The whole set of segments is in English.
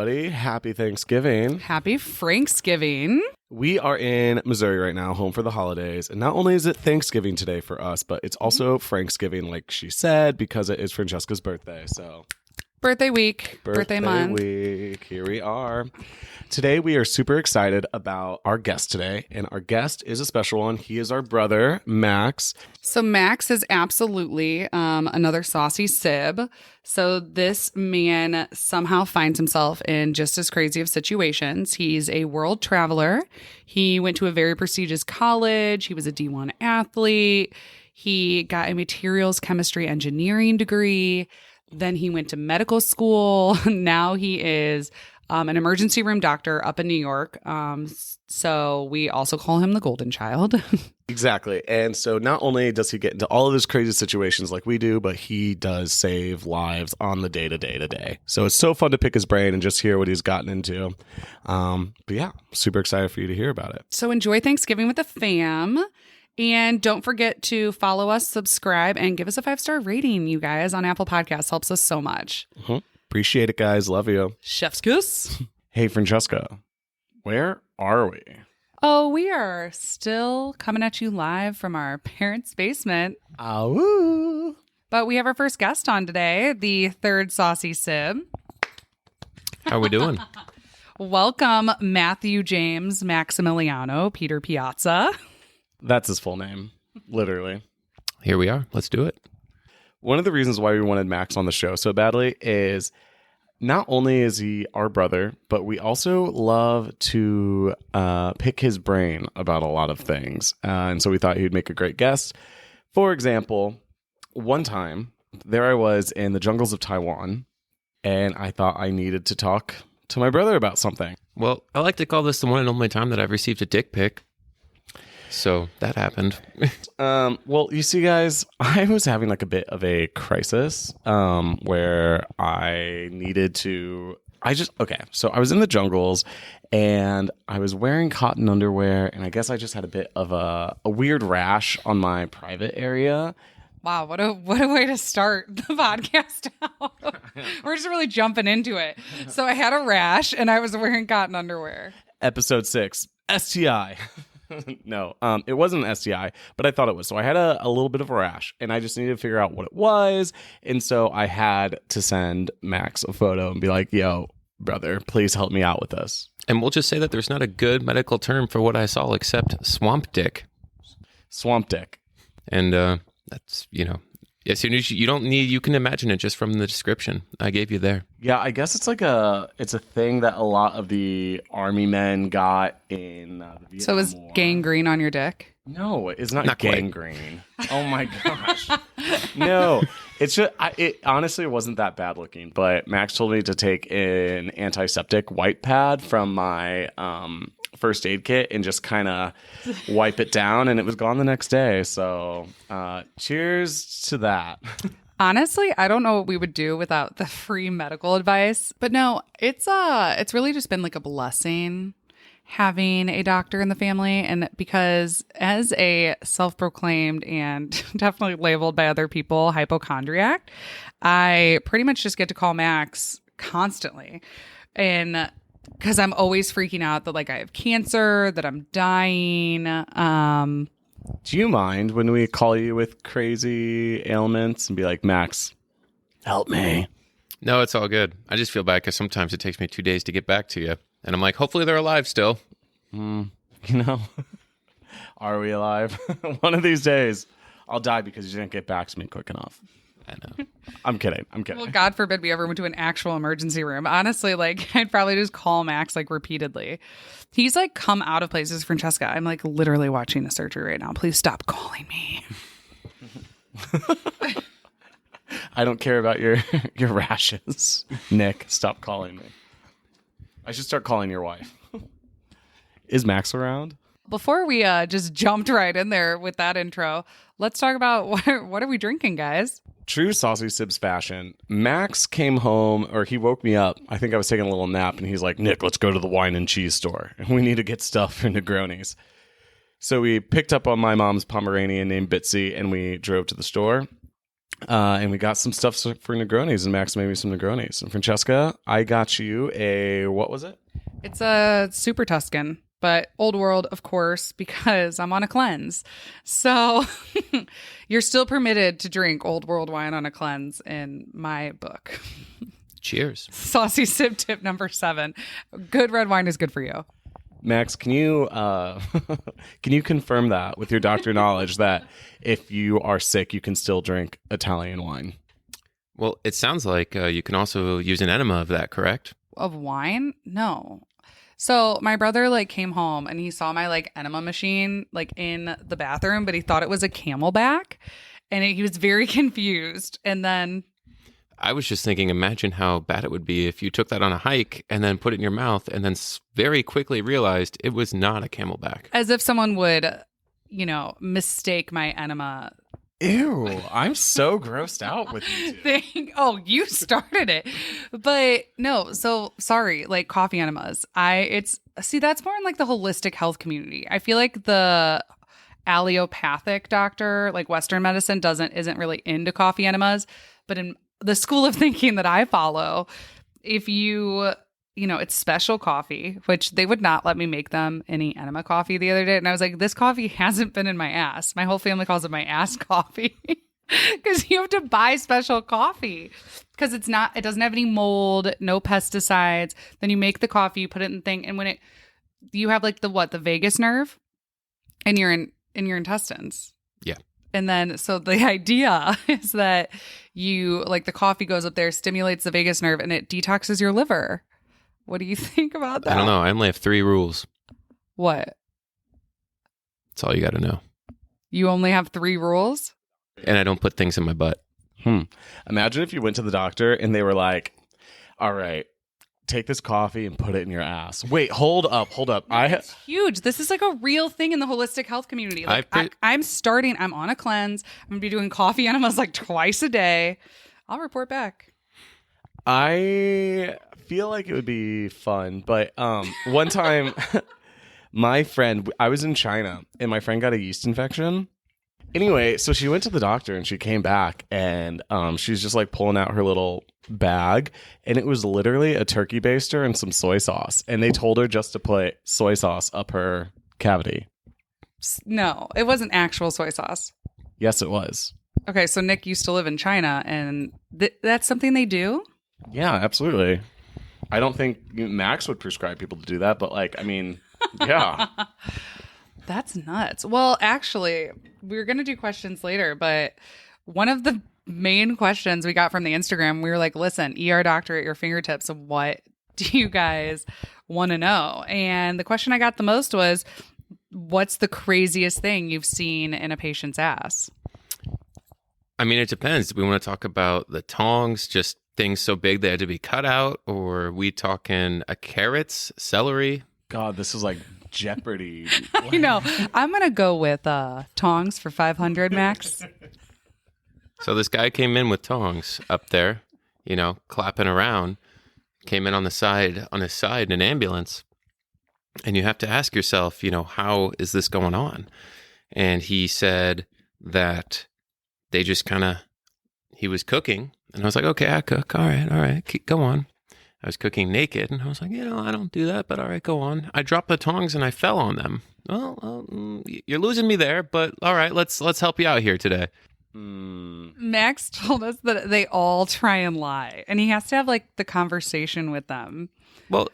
everybody. Happy Thanksgiving. Happy Franksgiving. We are in Missouri right now, home for the holidays. And not only is it Thanksgiving today for us, but it's also Franksgiving, like she said, because it is Francesca's birthday. So, birthday week, birthday month. Week. Here we are. Today, we are super excited about our guest today. And our guest is a special one. He is our brother, Max. So Max is absolutely another saucy sib. So this man somehow finds himself in just as crazy of situations. He's a world traveler. He went to a very prestigious college. He was a D1 athlete. He got a materials chemistry engineering degree. Then he went to medical school. Now he is an emergency room doctor up in New York. So we also call him the golden child. Exactly. And so not only does he get into all of his crazy situations like we do, but he does save lives on the day-to-day. So it's so fun to pick his brain and just hear what he's gotten into. But yeah, super excited for you to hear about it. So enjoy Thanksgiving with the fam. And don't forget to follow us, subscribe, and give us a 5-star rating, you guys, on Apple Podcasts. Helps us so much. Mm-hmm. Appreciate it, guys. Love you. Chef's kiss. Hey, Francesca, where are we? Oh, we are still coming at you live from our parents' basement. Awoo. But we have our first guest on today, the Third Saucy Sib. How we doing? Welcome, Matthew James Maximiliano Peter Piazza. That's his full name, literally. Here we are. Let's do it. One of the reasons why we wanted Max on the show so badly is not only is he our brother, but we also love to pick his brain about a lot of things. And so we thought he'd make a great guest. For example, one time, there I was in the jungles of Taiwan, and I thought I needed to talk to my brother about something. Well, I like to call this the one and only time that I've received a dick pic. So that happened. Well, you see, guys, I was having like a bit of a crisis where I needed to. So I was in the jungles and I was wearing cotton underwear, and I guess I just had a bit of a weird rash on my private area. Wow, what a way to start the podcast out. We're just really jumping into it. So I had a rash and I was wearing cotton underwear. Episode 6, STI. No, it wasn't an STI, but I thought it was. So I had a little bit of a rash, and I just needed to figure out what it was. And so I had to send Max a photo and be like, yo, brother, please help me out with this. And we'll just say that there's not a good medical term for what I saw except swamp dick. Swamp dick. And that's, as soon as you can imagine it just from the description I gave you there. Yeah, I guess it's it's a thing that a lot of the army men got in the Vietnam So is War. gangrene on your dick? No, it's not quite. gangrene. Oh my gosh. No, it's just, it honestly wasn't that bad looking, but Max told me to take an antiseptic white pad from my first aid kit and just kind of wipe it down, and it was gone the next day. So cheers to that. Honestly, I don't know what we would do without the free medical advice. But no, it's really just been like a blessing having a doctor in the family. And because as a self-proclaimed and definitely labeled by other people hypochondriac, I pretty much just get to call Max constantly. And because I'm always freaking out that like I have cancer, that I'm dying. Do you mind when we call you with crazy ailments and be like, Max, help me? No, it's all good. I just feel bad because sometimes it takes me 2 days to get back to you. And I'm like, hopefully they're alive still. Are we alive? One of these days, I'll die because you didn't get back to me quick enough. I know. I'm kidding. Well, God forbid we ever went to an actual emergency room. Honestly, like I'd probably just call Max like repeatedly. He's like come out of places. Francesca, I'm like literally watching a surgery right now. Please stop calling me. I don't care about your rashes. Nick, stop calling me. I should start calling your wife. Is Max around? Before we just jumped right in there with that intro, let's talk about what are we drinking, guys? True Saucy Sibz fashion. Max came home, or he woke me up. I think I was taking a little nap, and he's like, Nick, let's go to the wine and cheese store. And we need to get stuff for Negronis. So we picked up on my mom's Pomeranian named Bitsy, and we drove to the store. And we got some stuff for Negronis, and Max made me some Negronis. And Francesca, I got you a, what was it? It's a Super Tuscan, but Old World, of course, because I'm on a cleanse. So you're still permitted to drink Old World wine on a cleanse in my book. Cheers. Saucy Sib tip number 7. Good red wine is good for you. Max, can you confirm that with your doctor knowledge that if you are sick, you can still drink Italian wine? Well, it sounds like you can also use an enema of that, correct? Of wine? No. So my brother came home and he saw my enema machine in the bathroom, but he thought it was a Camelback, and he was very confused. And then I was just thinking, imagine how bad it would be if you took that on a hike and then put it in your mouth and then very quickly realized it was not a Camelback. as if someone would, mistake my enema Ew, I'm so grossed out with you two. thing. Oh, you started it. But no, so sorry, coffee enemas. That's more in the holistic health community. I feel like the allopathic doctor, Western medicine, isn't really into coffee enemas. But in the school of thinking that I follow, if you it's special coffee, which they would not let me make them any enema coffee the other day. And I was like, this coffee hasn't been in my ass. My whole family calls it my ass coffee because you have to buy special coffee because it doesn't have any mold, no pesticides. Then you make the coffee, you put it in the thing. And when you have the vagus nerve in your intestines. Yeah. And then, so the idea is that you, the coffee goes up there, stimulates the vagus nerve, and it detoxes your liver. What do you think about that? I don't know. I only have 3 rules. What? That's all you got to know. You only have 3 rules? And I don't put things in my butt. Imagine if you went to the doctor and they were like, all right, take this coffee and put it in your ass. Wait, hold up. It's huge. This is a real thing in the holistic health community. I'm on a cleanse. I'm going to be doing coffee enemas twice a day. I'll report back. I feel like it would be fun, but one time I was in China and my friend got a yeast infection. Anyway, so she went to the doctor and she came back and she was just pulling out her little bag, and it was literally a turkey baster and some soy sauce, and they told her just to put soy sauce up her cavity. No, it wasn't actual soy sauce. Yes, it was. Okay, so Nick used to live in China, and that's something they do? Yeah, absolutely. I don't think Max would prescribe people to do that, but yeah. That's nuts. Well, actually, we were going to do questions later, but one of the main questions we got from the Instagram, we were like, listen, ER doctor at your fingertips. What do you guys want to know? And the question I got the most was, what's the craziest thing you've seen in a patient's ass? I mean, it depends. Do we want to talk about the tongs, just things so big they had to be cut out? Or are we talking carrots, celery? God, this is like Jeopardy. I know. I'm going to go with tongs for 500, Max. So this guy came in with tongs up there, clapping around, came in on his side in an ambulance. And you have to ask yourself, how is this going on? And he said that they just he was cooking. And I was like, okay, I cook. All right, go on. I was cooking naked, and I was like, I don't do that, but all right, go on. I dropped the tongs and I fell on them. Well, you're losing me there, but all right, let's help you out here today. Max told us that they all try and lie, and he has to have the conversation with them. Well,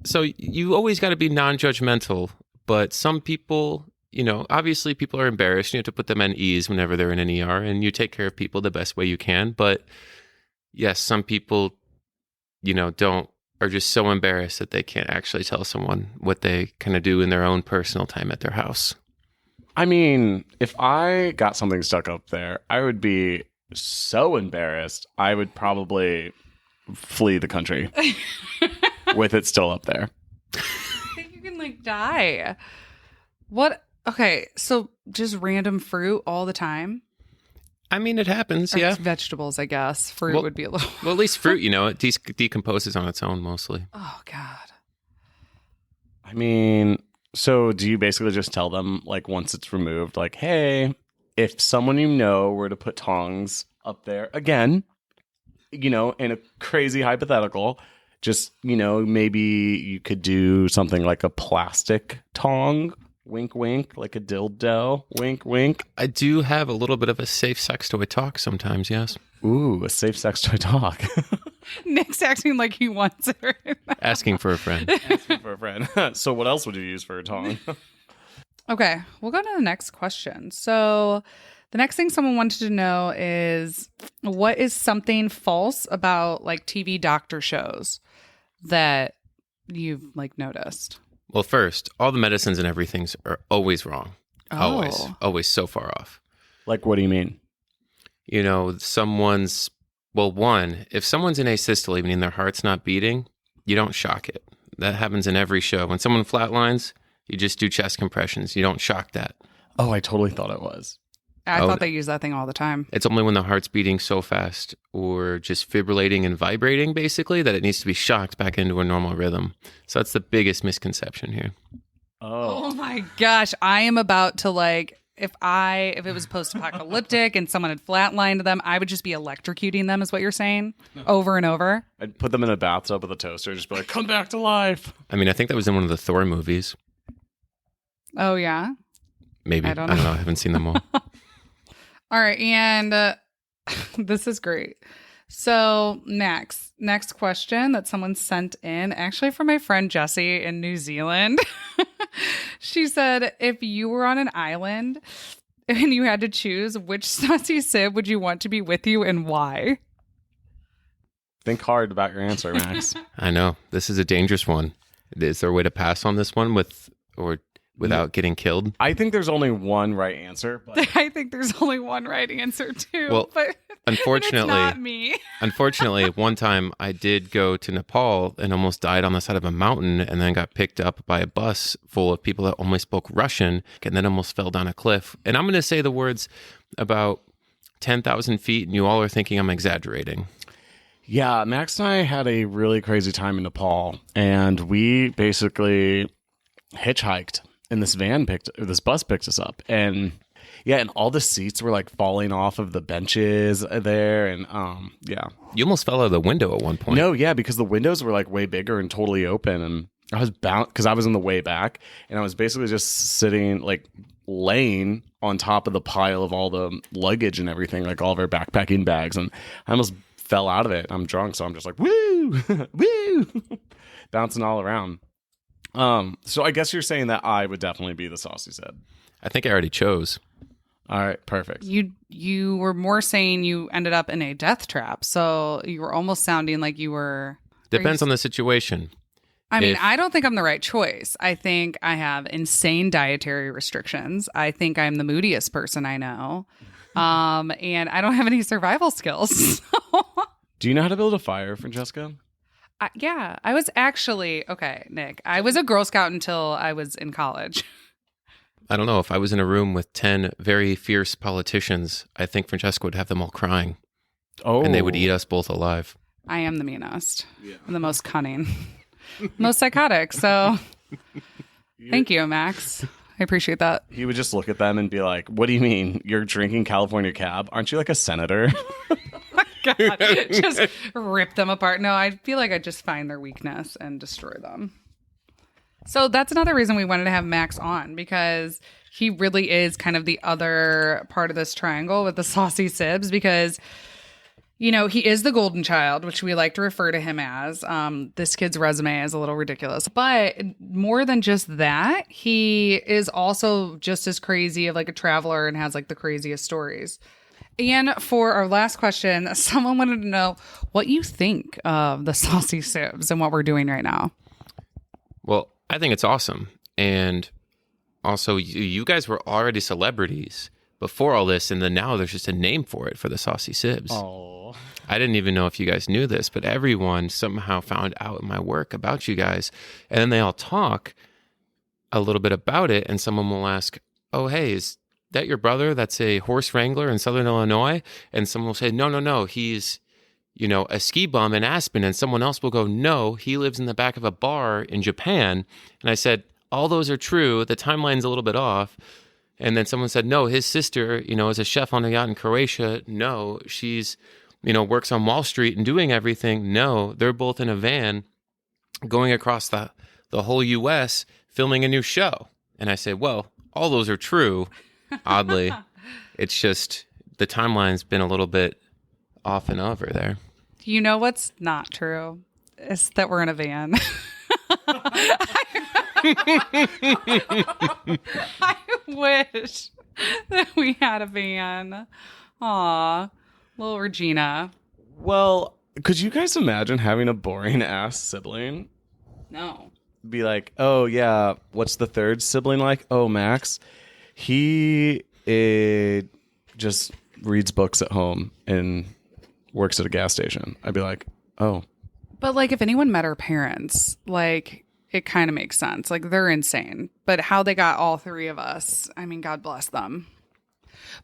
so you always got to be non-judgmental, but some people, obviously people are embarrassed. You have to put them at ease whenever they're in an ER, and you take care of people the best way you can. But yes, some people, are just so embarrassed that they can't actually tell someone what they do in their own personal time at their house. I mean, if I got something stuck up there, I would be so embarrassed. I would probably flee the country with it still up there. You can die. What? Okay, so just random fruit all the time? I mean, it happens, Or yeah. vegetables, I guess. Fruit would be a little... Well, at least fruit, it decomposes on its own mostly. Oh, God. I mean, so do you basically just tell them, once it's removed, hey, if someone were to put tongs up there. Again, in a crazy hypothetical, just, maybe you could do something like a plastic tong, wink, wink, like a dildo, wink, wink. I do have a little bit of a safe sex toy talk sometimes, yes. Ooh, a safe sex toy talk. Nick's acting like he wants it. Asking for a friend. Asking for a friend. So what else would you use for a tong? Okay, we'll go to the next question. So the next thing someone wanted to know is, what is something false about like TV doctor shows that you've like noticed? Well, first, all the medicines and everything's are always wrong. Oh. Always so far off. Like, what do you mean? If someone's in asystole, meaning their heart's not beating, you don't shock it. That happens in every show. When someone flatlines, you just do chest compressions. You don't shock that. Oh, I totally thought it was. I thought they use that thing all the time. It's only when the heart's beating so fast or just fibrillating and vibrating, basically, that it needs to be shocked back into a normal rhythm. So that's the biggest misconception here. Oh my gosh. I am about to like, if it was post-apocalyptic and someone had flatlined them, I would just be electrocuting them, is what you're saying, over and over. I'd put them in a bathtub with a toaster, just be like, come back to life. I mean, I think that was in one of the Thor movies. Oh, yeah? Maybe. I don't know. I haven't seen them all. All right. And this is great. So next question that someone sent in, actually from my friend Jessie in New Zealand. She said, if you were on an island and you had to choose, which Saucy Sib would you want to be with you and why? Think hard about your answer, Max. I know. This is a dangerous one. Is there a way to pass on this one without getting killed? I think there's only one right answer. But I think there's only one right answer too. Well, but unfortunately, it's not me. Unfortunately, one time I did go to Nepal and almost died on the side of a mountain, and then got picked up by a bus full of people that only spoke Russian, and then almost fell down a cliff. And I'm going to say the words about 10,000 feet, and you all are thinking I'm exaggerating. Yeah, Max and I had a really crazy time in Nepal, and we basically hitchhiked. And this bus picked us up, and all the seats were like falling off of the benches there, and yeah. You almost fell out of the window at one point. No, yeah, because the windows were like way bigger and totally open, and I was bound because I was in the way back, and I was basically just sitting like laying on top of the pile of all the luggage and everything, like all of our backpacking bags, and I almost fell out of it. I'm drunk, so I'm just like woo, woo, bouncing all around. So I guess you're saying that I would definitely be the Saucy Sib. I think I already chose. All right, perfect. You were more saying you ended up in a death trap, so you were almost sounding like you were. Depends on the situation. I mean, I don't think I'm the right choice. I think I have insane dietary restrictions. I think I'm the moodiest person I know, and I don't have any survival skills. Do you know how to build a fire, Francesca? Yeah, I was actually, okay, Nick, I was a Girl Scout until I was in college. I don't know. If I was in a room with 10 very fierce politicians, I think Francesca would have them all crying. Oh. And they would eat us both alive. I am the meanest. Yeah. I'm the most cunning. Most psychotic. So thank you, Max. I appreciate that. He would just look at them and be like, what do you mean? You're drinking California Cab? Aren't you like a senator? God, just rip them apart. No, I feel like I just find their weakness and destroy them. So that's another reason we wanted to have Max on, because he really is kind of the other part of this triangle with the Saucy Sibz, because, you know, he is the golden child, which we like to refer to him as. This kid's resume is a little ridiculous, but more than just that, he is also just as crazy of like a traveler and has like the craziest stories. And for our last question, someone wanted to know what you think of the Saucy Sibz and what we're doing right now. Well, I think it's awesome. And also, you guys were already celebrities before all this, and then now there's just a name for it, for the Saucy Sibz. Oh. I didn't even know if you guys knew this, but everyone somehow found out in my work about you guys. And then they all talk a little bit about it, and someone will ask, oh, hey, is that your brother that's a horse wrangler in Southern Illinois? And someone will say, no, he's, you know, a ski bum in Aspen. And someone else will go, no, he lives in the back of a bar in Japan. And I said, all those are true. The timeline's a little bit off. And then someone said, no, his sister, is a chef on a yacht in Croatia. No, she's, works on Wall Street and doing everything. No, they're both in a van going across the whole U.S. filming a new show. And I say, well, all those are true. Oddly, it's just the timeline's been a little bit off and over there. You know what's not true? It's that we're in a van. I wish that we had a van. Aw, little Regina. Well, could you guys imagine having a boring ass sibling? No. Be like, oh yeah, what's the third sibling like? Oh, Max. He just reads books at home and works at a gas station. I'd be like, oh. But like, if anyone met our parents, like, it kind of makes sense. Like, they're insane. But how they got all three of us, I mean, God bless them.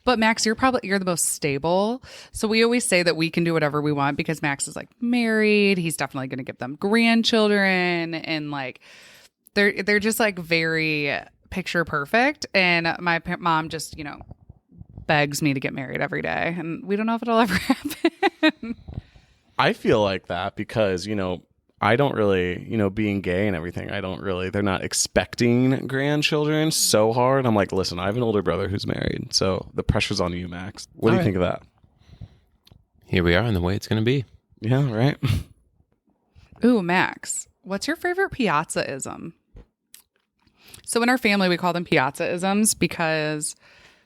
But Max, you're the most stable. So we always say that we can do whatever we want because Max is like married. He's definitely going to give them grandchildren, and like they're just like very picture perfect. And my mom just, begs me to get married every day, and we don't know if it'll ever happen. I feel like that because, I don't really, being gay and everything, they're not expecting grandchildren so hard. I'm like, listen, I have an older brother who's married, so the pressure's on you, Max. What do you think of that? Here we are and the way it's going to be. Yeah, right? Ooh, Max, what's your favorite piazza-ism? So in our family, we call them piazza-isms because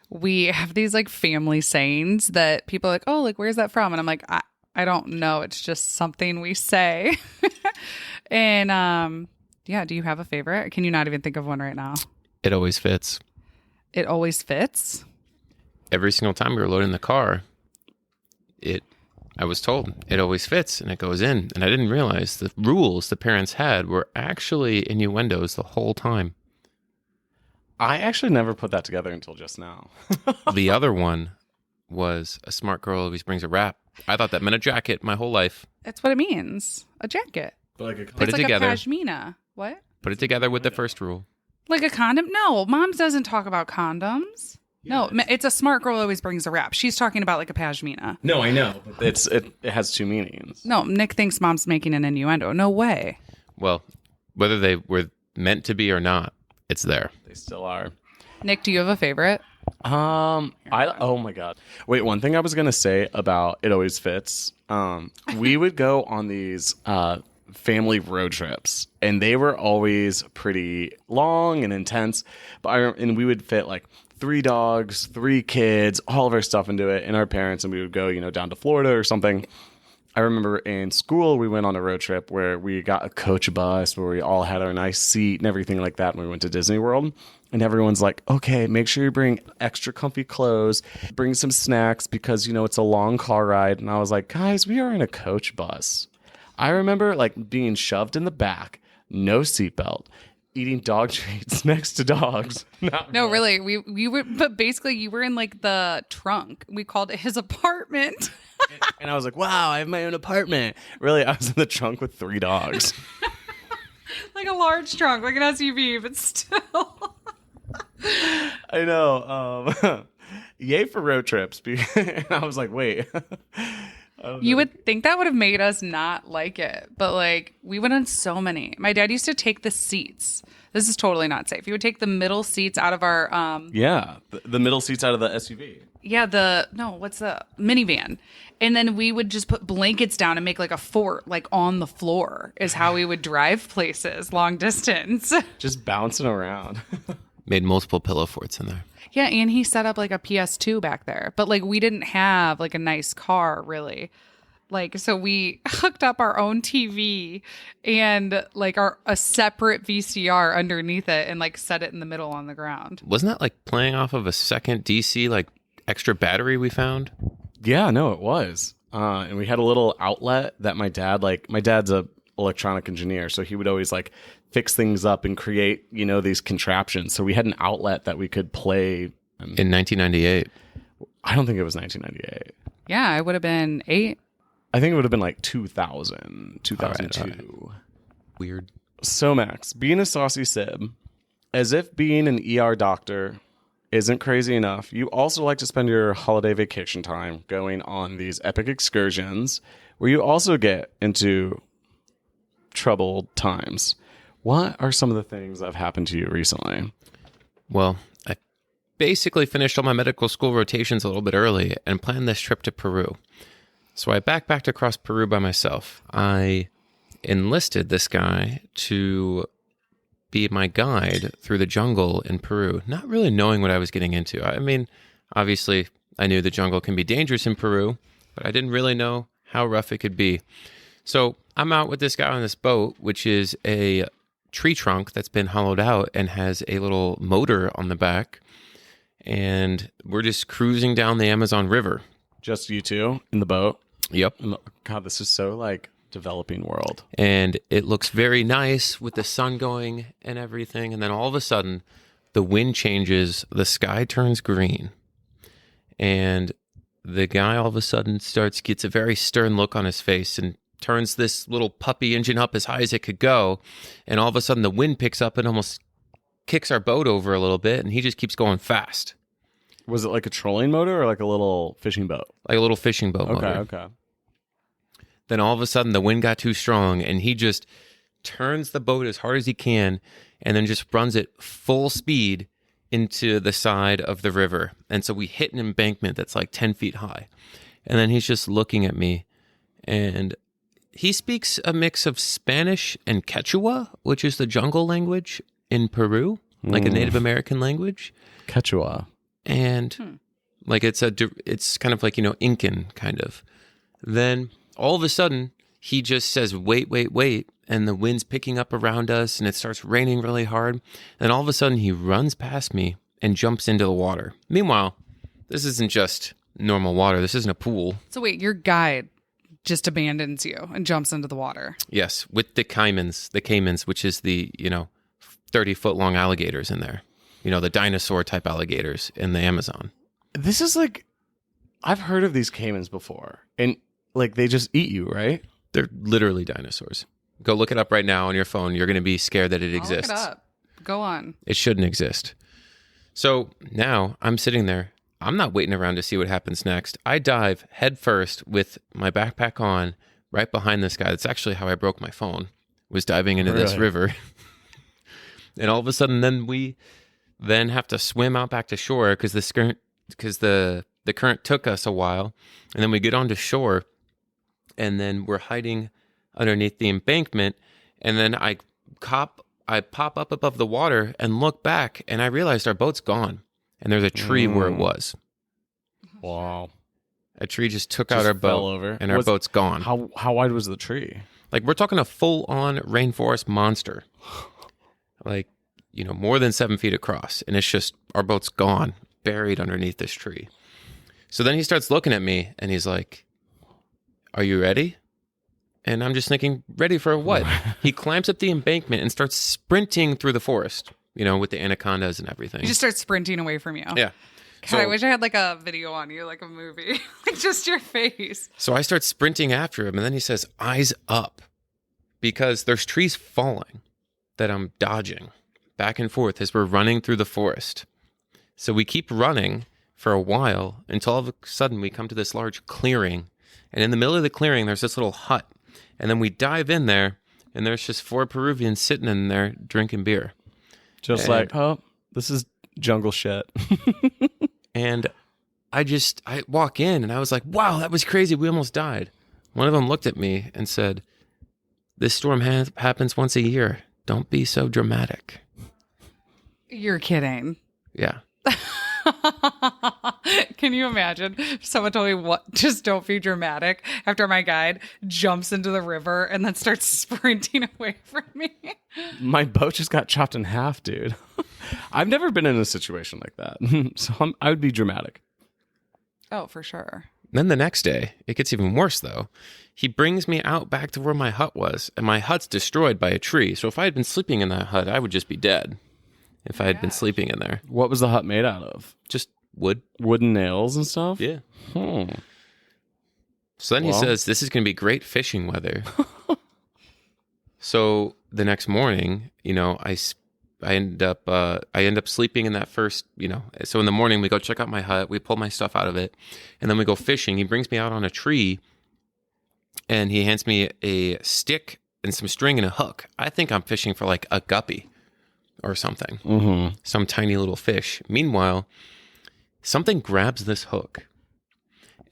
we have these like family sayings that people are like, oh, like, where's that from? And I'm like, I don't know. It's just something we say. And yeah, do you have a favorite? Can you not even think of one right now? It always fits. It always fits? Every single time we were loading the car, I was told it always fits and it goes in. And I didn't realize the rules the parents had were actually innuendos the whole time. I actually never put that together until just now. The other one was a smart girl always brings a wrap. I thought that meant a jacket my whole life. That's what it means. A jacket. But put it like together. A pashmina. What? Put it together with the first rule. Like a condom? No, Mom doesn't talk about condoms. Yeah, no, it's a smart girl always brings a wrap. She's talking about like a pashmina. No, I know. But it has two meanings. No, Nick thinks Mom's making an innuendo. No way. Well, whether they were meant to be or not, it's there. They still are. Nick, do you have a favorite? Oh my God. Wait, one thing I was gonna say about It Always Fits. We would go on these family road trips, and they were always pretty long and intense. And we would fit like 3 dogs, 3 kids, all of our stuff into it, and our parents, and we would go, down to Florida or something. I remember in school, we went on a road trip where we got a coach bus where we all had our nice seat and everything like that. And we went to Disney World, and everyone's like, okay, make sure you bring extra comfy clothes, bring some snacks because, it's a long car ride. And I was like, guys, we are in a coach bus. I remember like being shoved in the back, no seatbelt, eating dog treats next to dogs. No, really. We were, but basically you were in like the trunk. We called it his apartment. And I was like, wow, I have my own apartment. Really, I was in the trunk with 3 dogs. Like a large trunk, like an SUV, but still. I know. Yay for road trips. And I was like, wait. You would think that would have made us not like it. But like, we went on so many. My dad used to take the seats. This is totally not safe. He would take the middle seats out of our... Yeah, the middle seats out of the SUV. Yeah, what's the minivan? And then we would just put blankets down and make like a fort, like on the floor is how we would drive places long distance. Just bouncing around. Made multiple pillow forts in there. Yeah, and he set up like a PS2 back there. But like we didn't have like a nice car really. Like, so we hooked up our own TV and like a separate VCR underneath it and like set it in the middle on the ground. Wasn't that like playing off of a second DC like extra battery we found? Yeah, no, it was. And we had a little outlet that my dad's a electronic engineer, so he would always like fix things up and create, these contraptions. So we had an outlet that we could play. In 1998. I don't think it was 1998. Yeah, I would have been 8. I think it would have been like 2000, 2002. All right. So Max, being a saucy sib, as if being an ER doctor isn't crazy enough, you also like to spend your holiday vacation time going on these epic excursions where you also get into troubled times. What are some of the things that have happened to you recently? Well, I basically finished all my medical school rotations a little bit early and planned this trip to Peru. So I backpacked across Peru by myself. I enlisted this guy to be my guide through the jungle in Peru, not really knowing what I was getting into. I mean, obviously, I knew the jungle can be dangerous in Peru, but I didn't really know how rough it could be. So I'm out with this guy on this boat, which is a tree trunk that's been hollowed out and has a little motor on the back. And we're just cruising down the Amazon River. Just you two in the boat? Yep. God, this is so like developing world. And it looks very nice with the sun going and everything. And then all of a sudden, the wind changes, the sky turns green. And the guy all of a sudden gets a very stern look on his face and turns this little puppy engine up as high as it could go. And all of a sudden, the wind picks up and almost kicks our boat over a little bit. And he just keeps going fast. Was it like a trolling motor or like a little fishing boat? Like a little fishing boat motor. Okay. Then all of a sudden the wind got too strong and he just turns the boat as hard as he can and then just runs it full speed into the side of the river. And so we hit an embankment that's like 10 feet high. And then he's just looking at me and he speaks a mix of Spanish and Quechua, which is the jungle language in Peru, like a Native American language. Quechua. And like it's kind of like, Incan kind of. Then all of a sudden, he just says, wait, and the wind's picking up around us, and it starts raining really hard. And all of a sudden, he runs past me and jumps into the water. Meanwhile, this isn't just normal water. This isn't a pool. So wait, your guide just abandons you and jumps into the water. Yes, with the caimans, which is the, 30-foot-long alligators in there. The dinosaur-type alligators in the Amazon. This is like, I've heard of these caimans before, and like they just eat you, right? They're literally dinosaurs. Go look it up right now on your phone. You're going to be scared that it exists. Look it up. Go on. It shouldn't exist. So now I'm sitting there. I'm not waiting around to see what happens next. I dive head first with my backpack on right behind this guy. That's actually how I broke my phone, was diving into this river. And all of a sudden then we then have to swim out back to shore because the current took us a while. And then we get onto shore. And then we're hiding underneath the embankment. And then I pop up above the water and look back. And I realized our boat's gone. And there's a tree where it was. Wow. A tree just took out our boat over. And our boat's gone. How wide was the tree? Like we're talking a full-on rainforest monster. Like, more than 7 feet across. And it's just, our boat's gone, buried underneath this tree. So then he starts looking at me and he's like, are you ready? And I'm just thinking, ready for what? He climbs up the embankment and starts sprinting through the forest, with the anacondas and everything. He just starts sprinting away from you. Yeah. God, I wish I had like a video on you, like a movie, like just your face. So I start sprinting after him and then he says, eyes up, because there's trees falling that I'm dodging back and forth as we're running through the forest. So we keep running for a while until all of a sudden we come to this large clearing. And in the middle of the clearing, there's this little hut. And then we dive in there, and there's just 4 Peruvians sitting in there drinking beer. Just like, oh, this is jungle shit. And I walk in, and I was like, wow, that was crazy. We almost died. One of them looked at me and said, this storm happens once a year. Don't be so dramatic. You're kidding. Yeah. Can you imagine if someone told me what, just don't be dramatic, after my guide jumps into the river and then starts sprinting away from me? My boat just got chopped in half, dude. I've never been in a situation like that. So I would be dramatic. Oh, for sure. Then the next day, it gets even worse though. He brings me out back to where my hut was, and my hut's destroyed by a tree. So if I had been sleeping in that hut, I would just be dead. If I had been sleeping in there. What was the hut made out of? Just wood. Wooden nails and stuff? Yeah. So then he says, this is going to be great fishing weather. So the next morning, I end up sleeping in that first, so in the morning we go check out my hut, we pull my stuff out of it, and then we go fishing. He brings me out on a tree and he hands me a stick and some string and a hook. I think I'm fishing for like a guppy or something, some tiny little fish. Meanwhile, something grabs this hook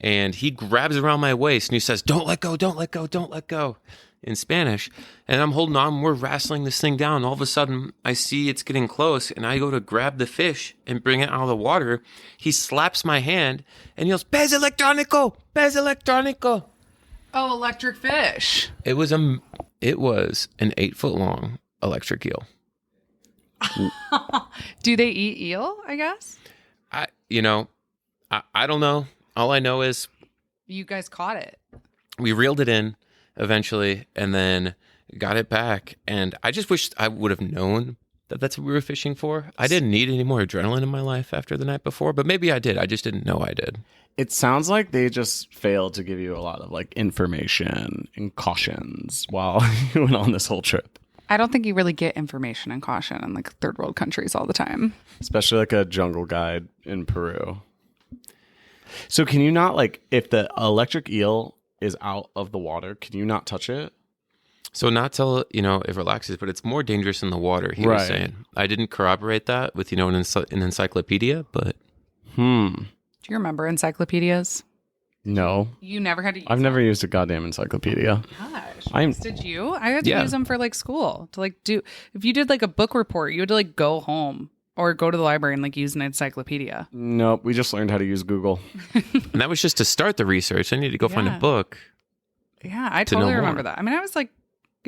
and he grabs around my waist and he says, "Don't let go, don't let go, don't let go," in Spanish. And I'm holding on, we're wrestling this thing down. All of a sudden, I see it's getting close, and I go to grab the fish and bring it out of the water. He slaps my hand and yells, "Pez electrónico! Pez electrónico!" Oh, electric fish. It was an 8-foot long electric eel. Do they eat eel, I guess? I don't know. All I know is You guys caught it. we reeled it in eventually and then got it back. And I just wish I would have known that that's what we were fishing for. I didn't need any more adrenaline in my life after the night before, but maybe I did. I just didn't know I did. It sounds like they just failed to give you a lot of like information and cautions while you went on this whole trip. I don't think you really get information and caution in like third world countries all the time. Especially like a jungle guide in Peru. So can you not, like, if the electric eel is out of the water, can you not touch it? So not till, it relaxes, but it's more dangerous in the water, he was saying. I didn't corroborate that with, an encyclopedia, but... Do you remember encyclopedias? No. You never had to use I've never used a goddamn encyclopedia. Gosh. Did you? I had to use them for like school to like do, if you did like a book report, you had to like go home or go to the library and like use an encyclopedia. Nope. We just learned how to use Google. And that was just to start the research. I need to go find a book. Yeah, I totally remember that. I mean, I was like,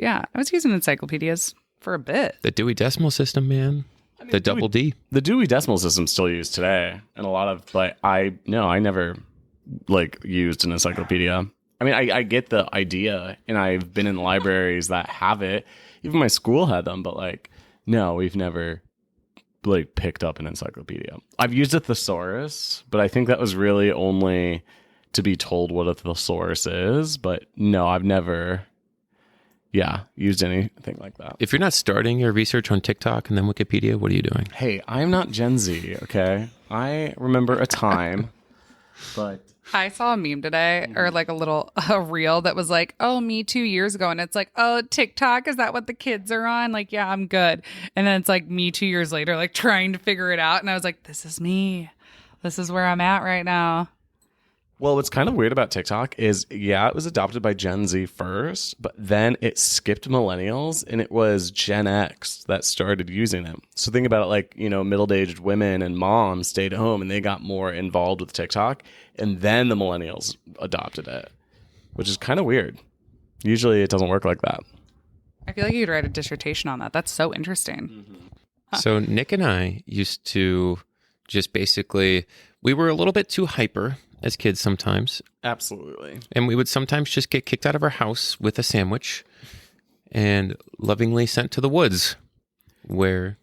I was using encyclopedias for a bit. The Dewey Decimal System, man. I mean, the double D. The Dewey Decimal System still used today. And a lot of, like, I never, like, used an encyclopedia. I mean, I get the idea, and I've been in libraries that have it. Even my school had them, but, like, no, we've never, like, picked up an encyclopedia. I've used a thesaurus, but I think that was really only to be told what a thesaurus is. But no, I've never... used anything like that. If you're not starting your research on TikTok and then Wikipedia, what are you doing? Hey, I'm not Gen Z, okay? I remember a time, but... I saw a meme today, or like a reel that was like, "Oh, me 2 years ago." And it's like, "Oh, TikTok, is that what the kids are on?" Like, yeah, I'm good. And then it's like me 2 years later, like trying to figure it out. And I was like, this is me. This is where I'm at right now. Well, what's kind of weird about TikTok is, it was adopted by Gen Z first, but then it skipped millennials, and it was Gen X that started using it. So think about it like, middle-aged women and moms stayed home, and they got more involved with TikTok, and then the millennials adopted it, which is kind of weird. Usually it doesn't work like that. I feel like you'd write a dissertation on that. That's so interesting. Mm-hmm. So Nick and I used to just basically, we were a little bit too hyper as kids sometimes. Absolutely. And we would sometimes just get kicked out of our house with a sandwich and lovingly sent to the woods where...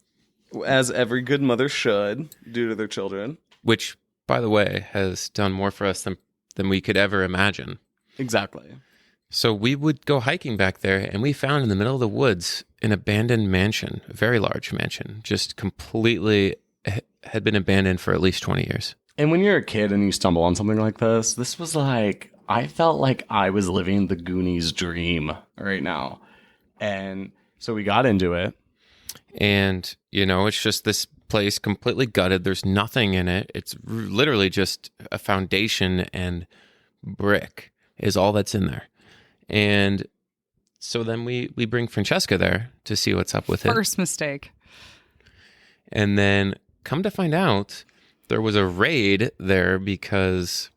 As every good mother should do to their children. Which, by the way, has done more for us than we could ever imagine. Exactly. So we would go hiking back there, and we found in the middle of the woods an abandoned mansion, a very large mansion, just completely had been abandoned for at least 20 years. And when you're a kid and you stumble on something like this was like, I felt like I was living the Goonies dream right now. And so we got into it. And, it's just this place completely gutted. There's nothing in it. It's literally just a foundation and brick is all that's in there. And so then we bring Francesca there to see what's up with it. First mistake. And then come to find out, there was a raid there because,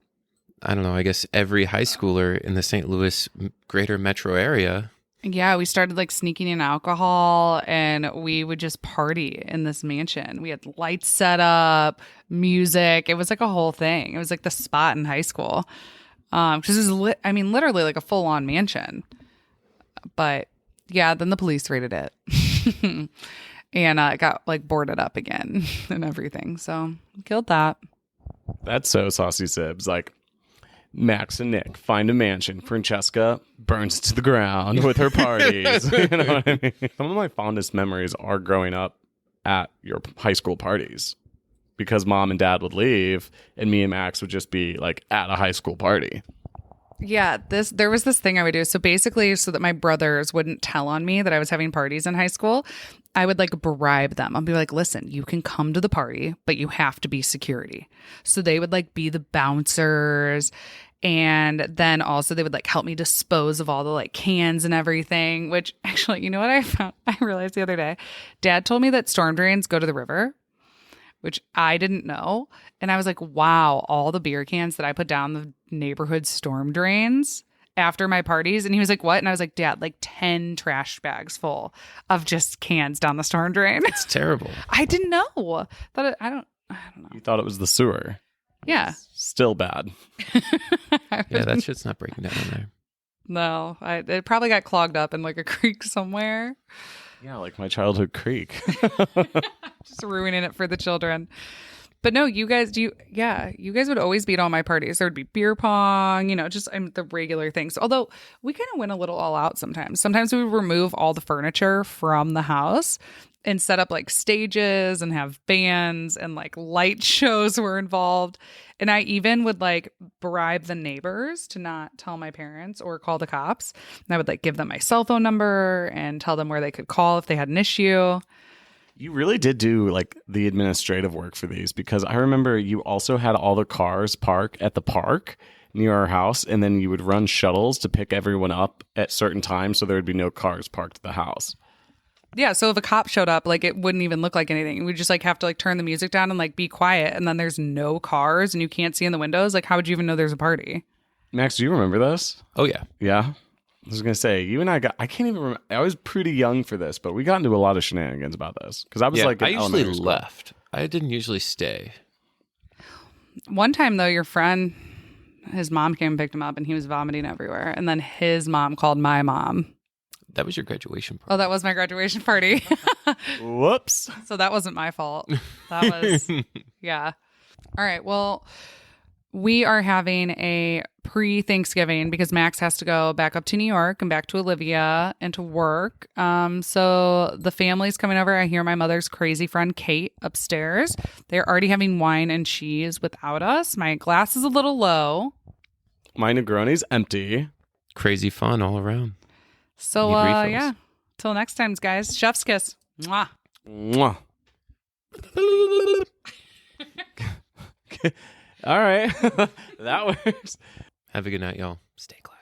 I don't know, I guess every high schooler in the St. Louis greater metro area. Yeah, we started like sneaking in alcohol, and we would just party in this mansion. We had lights set up, music. It was like a whole thing. It was like the spot in high school. Because it was, literally like a full-on mansion. But yeah, then the police raided it. And it got like boarded up again and everything. So killed that. That's so Saucy Sibz. Like, Max and Nick find a mansion. Francesca burns it to the ground with her parties. You know what I mean? Some of my fondest memories are growing up at your high school parties because mom and dad would leave and me and Max would just be like at a high school party. Yeah, there was this thing I would do. So basically, so that my brothers wouldn't tell on me that I was having parties in high school, I would like bribe them. I'd be like, listen, you can come to the party, but you have to be security. So they would like be the bouncers. And then also they would like help me dispose of all the like cans and everything, which actually, you know what I found? I realized the other day, Dad told me that storm drains go to the river, which I didn't know. And I was like, wow, all the beer cans that I put down the neighborhood storm drains after my parties. And he was like, what? And I was like, Dad, like 10 trash bags full of just cans down the storm drain. It's terrible. I didn't know. I don't know. You thought it was the sewer. Yeah. Still bad. Yeah, that shit's not breaking down in there. No, it probably got clogged up in like a creek somewhere. Yeah, like my childhood creek. Just ruining it for the children. But no, you guys would always be at all my parties. There would be beer pong, just the regular things. Although we kind of went a little all out sometimes. Sometimes we would remove all the furniture from the house and set up like stages and have bands and like light shows were involved. And I even would like bribe the neighbors to not tell my parents or call the cops. And I would like give them my cell phone number and tell them where they could call if they had an issue. You really did do like the administrative work for these because I remember you also had all the cars park at the park near our house, and then you would run shuttles to pick everyone up at certain times so there would be no cars parked at the house. Yeah, so if a cop showed up, like it wouldn't even look like anything. We'd just like have to like turn the music down and like be quiet, and then there's no cars and you can't see in the windows. Like how would you even know there's a party? Max, do you remember this? Oh, yeah. Yeah? I was going to say, you and I can't even remember. I was pretty young for this, but we got into a lot of shenanigans about this because I was like, I in usually elementary school. left. I didn't usually stay. One time though, your friend, his mom came and picked him up and he was vomiting everywhere. And then his mom called my mom. That was your graduation party. Oh, that was my graduation party. Whoops. So that wasn't my fault. That was, yeah. All right. Well, we are having a pre-Thanksgiving because Max has to go back up to New York and back to Olivia and to work. So the family's coming over. I hear my mother's crazy friend Kate upstairs. They're already having wine and cheese without us. My glass is a little low. My Negroni's empty. Crazy fun all around. So, Need refills. yeah. Till next time, guys. Chef's kiss. Mwah. Mwah. All right. That works. Have a good night, y'all. Stay clean.